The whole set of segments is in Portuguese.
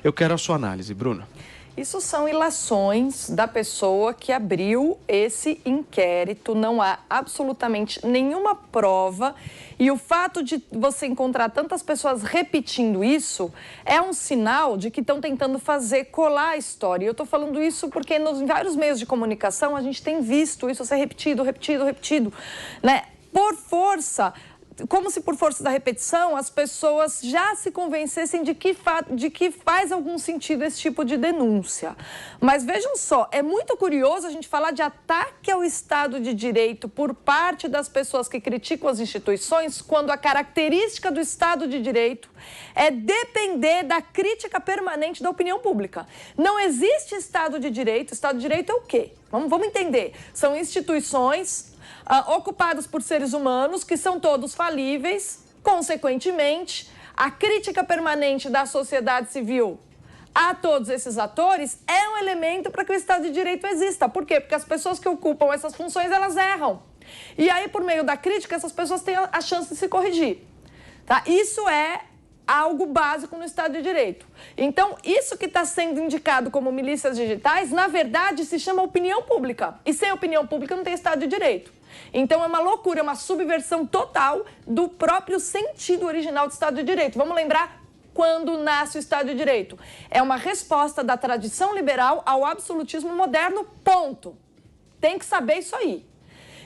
Eu quero a sua análise, Bruna. Isso são ilações da pessoa que abriu esse inquérito, não há absolutamente nenhuma prova e o fato de você encontrar tantas pessoas repetindo isso é um sinal de que estão tentando fazer colar a história. E eu estou falando isso porque nos vários meios de comunicação a gente tem visto isso ser repetido, né? Por força, como se por força da repetição as pessoas já se convencessem de que faz algum sentido esse tipo de denúncia. Mas vejam só, é muito curioso a gente falar de ataque ao Estado de Direito por parte das pessoas que criticam as instituições, quando a característica do Estado de Direito é depender da crítica permanente da opinião pública. Não existe Estado de Direito. Estado de Direito é o quê? Vamos entender. São instituições ocupados por seres humanos que são todos falíveis. Consequentemente, a crítica permanente da sociedade civil a todos esses atores é um elemento para que o Estado de Direito exista. Por quê? Porque as pessoas que ocupam essas funções, elas erram. E aí, por meio da crítica, essas pessoas têm a chance de se corrigir. Tá? Isso é algo básico no Estado de Direito. Então, isso que está sendo indicado como milícias digitais, na verdade, se chama opinião pública. E sem opinião pública não tem Estado de Direito. Então, é uma loucura, é uma subversão total do próprio sentido original do Estado de Direito. Vamos lembrar quando nasce o Estado de Direito. É uma resposta da tradição liberal ao absolutismo moderno, ponto. Tem que saber isso aí.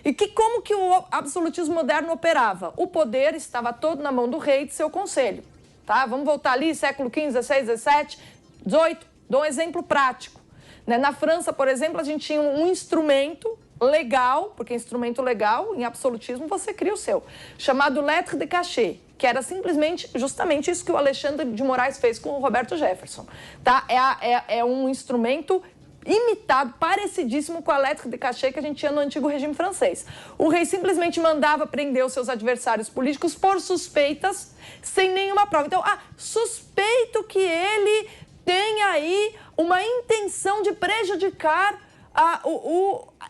E como que o absolutismo moderno operava? O poder estava todo na mão do rei e de seu conselho. Tá? Vamos voltar ali, século XV, XVI, XVII, XVIII, dou um exemplo prático. Né? Na França, por exemplo, a gente tinha um instrumento legal, porque instrumento legal, em absolutismo, você cria o seu, chamado lettre de cachet, que era simplesmente, justamente isso que o Alexandre de Moraes fez com o Roberto Jefferson. Tá? É um instrumento imitado, parecidíssimo com a lettre de cachet que a gente tinha no antigo regime francês. O rei simplesmente mandava prender os seus adversários políticos por suspeitas, sem nenhuma prova. Então, suspeito que ele tem aí uma intenção de prejudicar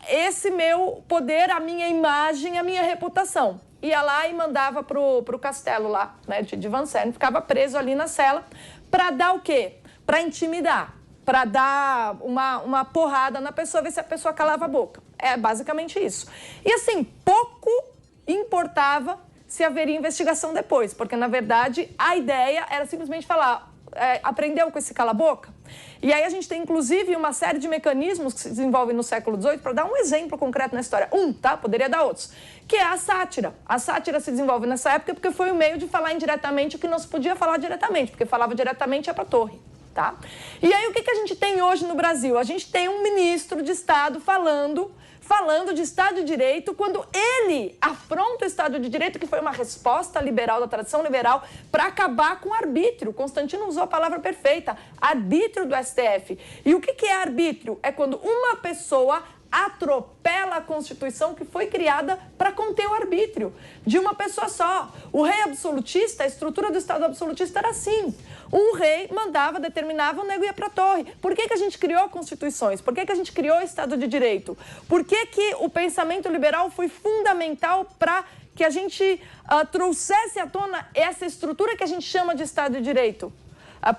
esse meu poder, a minha imagem, a minha reputação. Ia lá e mandava pro castelo lá, né, de Vincennes, ficava preso ali na cela, para dar o quê? Para intimidar, para dar uma porrada na pessoa, ver se a pessoa calava a boca. É basicamente isso. E assim, pouco importava se haveria investigação depois, porque na verdade a ideia era simplesmente falar, aprendeu com esse cala-boca? E aí a gente tem inclusive uma série de mecanismos que se desenvolvem no século XVIII, para dar um exemplo concreto na história. Tá? Poderia dar outros. Que é a sátira. A sátira se desenvolve nessa época porque foi o meio de falar indiretamente o que não se podia falar diretamente, porque falava diretamente ia para a torre. Tá? E aí o que a gente tem hoje no Brasil? A gente tem um ministro de Estado falando de Estado de Direito, quando ele afronta o Estado de Direito, que foi uma resposta liberal, da tradição liberal, para acabar com o arbítrio. Constantino usou a palavra perfeita, arbítrio do STF. E o que é arbítrio? É quando uma pessoa atropela a Constituição que foi criada para conter o arbítrio de uma pessoa só. O rei absolutista, a estrutura do Estado absolutista era assim. Um rei mandava, determinava, o nego ia para a torre. Por que a gente criou constituições? Por que a gente criou o Estado de Direito? Por que o pensamento liberal foi fundamental para que a gente trouxesse à tona essa estrutura que a gente chama de Estado de Direito?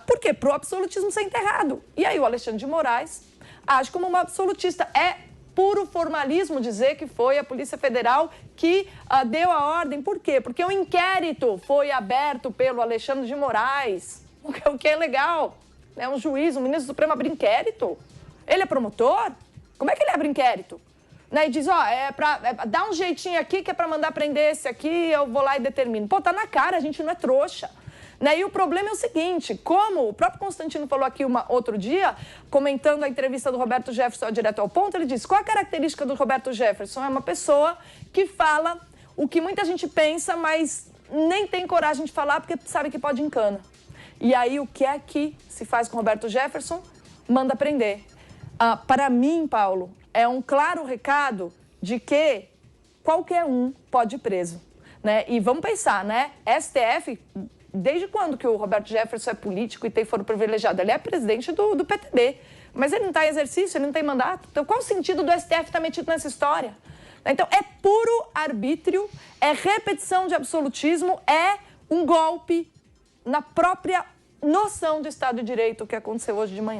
Por quê? Para o absolutismo ser enterrado. E aí o Alexandre de Moraes age como um absolutista. É puro formalismo dizer que foi a Polícia Federal que deu a ordem. Por quê? Porque o inquérito foi aberto pelo Alexandre de Moraes, o que é legal. É um juiz, um ministro do Supremo abre inquérito. Ele é promotor? Como é que ele abre inquérito? Né? E diz, dá um jeitinho aqui que é para mandar prender esse aqui, eu vou lá e determino. Tá na cara, a gente não é trouxa. Né? E o problema é o seguinte, como o próprio Constantino falou aqui outro dia, comentando a entrevista do Roberto Jefferson direto ao ponto, ele disse, qual a característica do Roberto Jefferson? É uma pessoa que fala o que muita gente pensa, mas nem tem coragem de falar porque sabe que pode encana. E aí o que é que se faz com o Roberto Jefferson? Manda prender. Para mim, Paulo, é um claro recado de que qualquer um pode ir preso. Né? E vamos pensar, né? STF... Desde quando que o Roberto Jefferson é político e tem foro privilegiado? Ele é presidente do PTB, mas ele não está em exercício, ele não tem mandato. Então, qual o sentido do STF estar metido nessa história? Então, é puro arbítrio, é repetição de absolutismo, é um golpe noção do Estado de Direito o que aconteceu hoje de manhã.